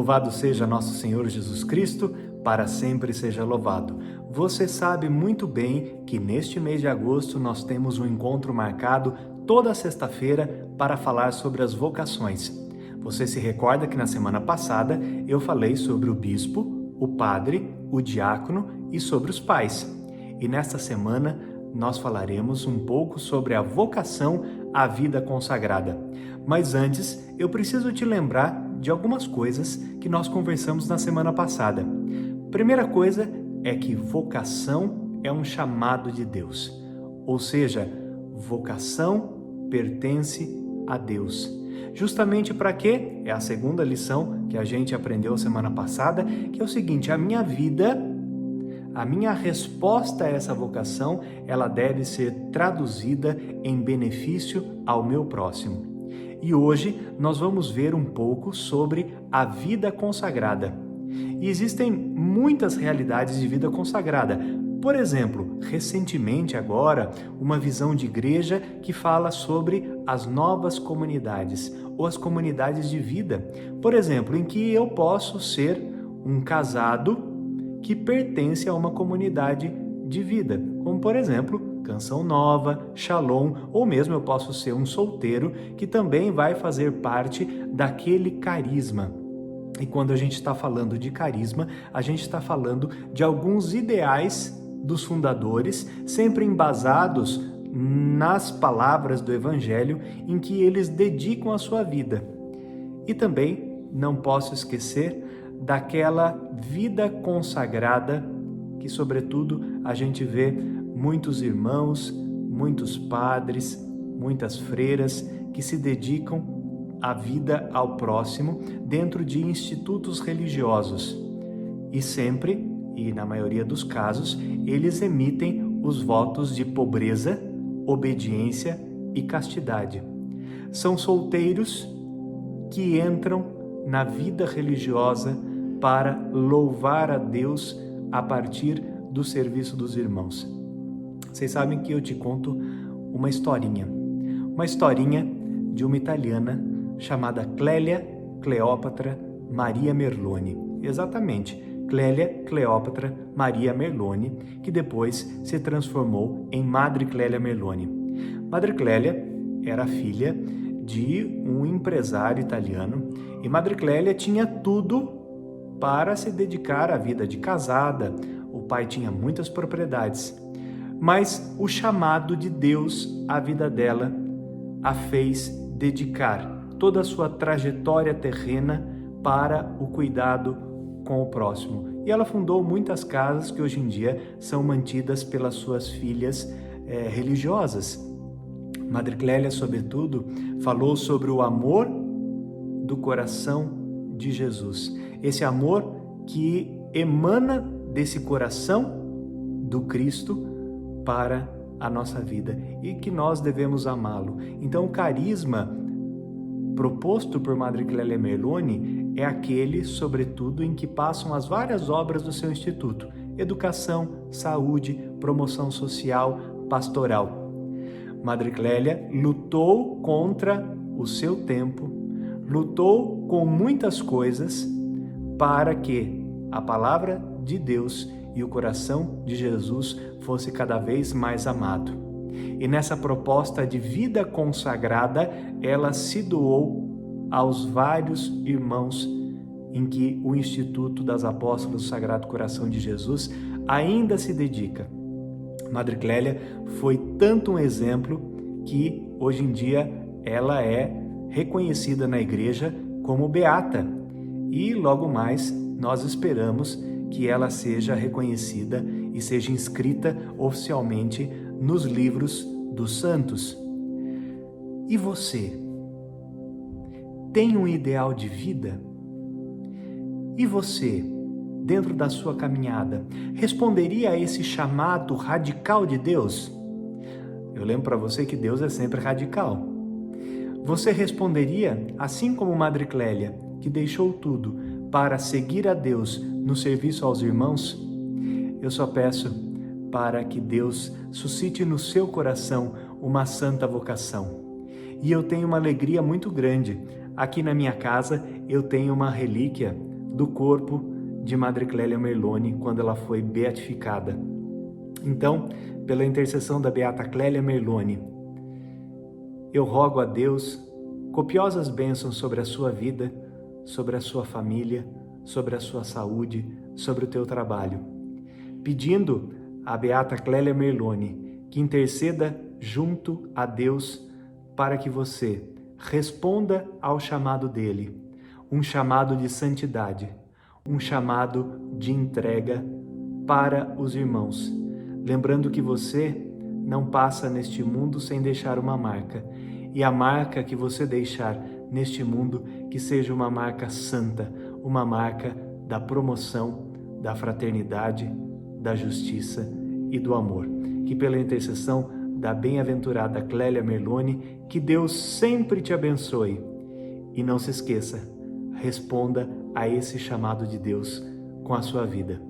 Louvado seja nosso Senhor Jesus Cristo, para sempre seja louvado. Você sabe muito bem que neste mês de agosto nós temos um encontro marcado toda sexta-feira para falar sobre as vocações. Você se recorda que na semana passada eu falei sobre o bispo, o padre, o diácono e sobre os pais. E nesta semana nós falaremos um pouco sobre a vocação à vida consagrada. Mas antes, eu preciso te lembrar de algumas coisas que nós conversamos na semana passada. Primeira coisa é que vocação é um chamado de Deus, ou seja, vocação pertence a Deus. Justamente para quê? É a segunda lição que a gente aprendeu semana passada, que é o seguinte: a minha vida, a minha resposta a essa vocação, ela deve ser traduzida em benefício ao meu próximo. E hoje nós vamos ver um pouco sobre a vida consagrada. E existem muitas realidades de vida consagrada. Por exemplo, recentemente agora, uma visão de igreja que fala sobre as novas comunidades ou as comunidades de vida. Por exemplo, em que eu posso ser um casado que pertence a uma comunidade de vida, como por exemplo, Canção Nova, Shalom, ou mesmo eu posso ser um solteiro que também vai fazer parte daquele carisma. E quando a gente está falando de carisma, a gente está falando de alguns ideais dos fundadores, sempre embasados nas palavras do Evangelho em que eles dedicam a sua vida. E também não posso esquecer daquela vida consagrada que, sobretudo, a gente vê muitos irmãos, muitos padres, muitas freiras que se dedicam à vida ao próximo dentro de institutos religiosos. E sempre, e na maioria dos casos, eles emitem os votos de pobreza, obediência e castidade. São solteiros que entram na vida religiosa para louvar a Deus a partir do serviço dos irmãos. Vocês sabem que eu te conto uma historinha de uma italiana chamada Clélia Cleópatra Maria Merloni. Exatamente, Clélia Cleópatra Maria Merloni, que depois se transformou em Madre Clélia Merloni. Madre Clélia era filha de um empresário italiano e Madre Clélia tinha tudo para se dedicar à vida de casada. O pai tinha muitas propriedades. Mas o chamado de Deus à vida dela a fez dedicar toda a sua trajetória terrena para o cuidado com o próximo. E ela fundou muitas casas que hoje em dia são mantidas pelas suas filhas religiosas. Madre Clélia, sobretudo, falou sobre o amor do coração de Jesus. Esse amor que emana desse coração do Cristo para a nossa vida e que nós devemos amá-lo. Então, o carisma proposto por Madre Clélia Merloni é aquele, sobretudo, em que passam as várias obras do seu instituto: educação, saúde, promoção social, pastoral. Madre Clélia lutou contra o seu tempo, lutou com muitas coisas para que a palavra de Deus e o coração de Jesus fosse cada vez mais amado. E nessa proposta de vida consagrada, ela se doou aos vários irmãos em que o Instituto das Apóstolas do Sagrado Coração de Jesus ainda se dedica. Madre Clélia foi tanto um exemplo que hoje em dia ela é reconhecida na igreja como beata. E logo mais nós esperamos que ela seja reconhecida e seja inscrita oficialmente nos livros dos santos. E você? Tem um ideal de vida? E você, dentro da sua caminhada, responderia a esse chamado radical de Deus? Eu lembro para você que Deus é sempre radical. Você responderia, assim como Madre Clélia, que deixou tudo para seguir a Deus no serviço aos irmãos? Eu só peço para que Deus suscite no seu coração uma santa vocação. E eu tenho uma alegria muito grande. Aqui na minha casa eu tenho uma relíquia do corpo de Madre Clélia Merloni quando ela foi beatificada. Então, pela intercessão da Beata Clélia Merloni, eu rogo a Deus copiosas bênçãos sobre a sua vida, sobre a sua família, sobre a sua saúde, sobre o teu trabalho, pedindo à Beata Clélia Merloni que interceda junto a Deus para que você responda ao chamado dele, um chamado de santidade, um chamado de entrega para os irmãos, lembrando que você não passa neste mundo sem deixar uma marca, e a marca que você deixar neste mundo que seja uma marca santa, uma marca da promoção, da fraternidade, da justiça e do amor. Que pela intercessão da bem-aventurada Clélia Merloni, que Deus sempre te abençoe. E não se esqueça, responda a esse chamado de Deus com a sua vida.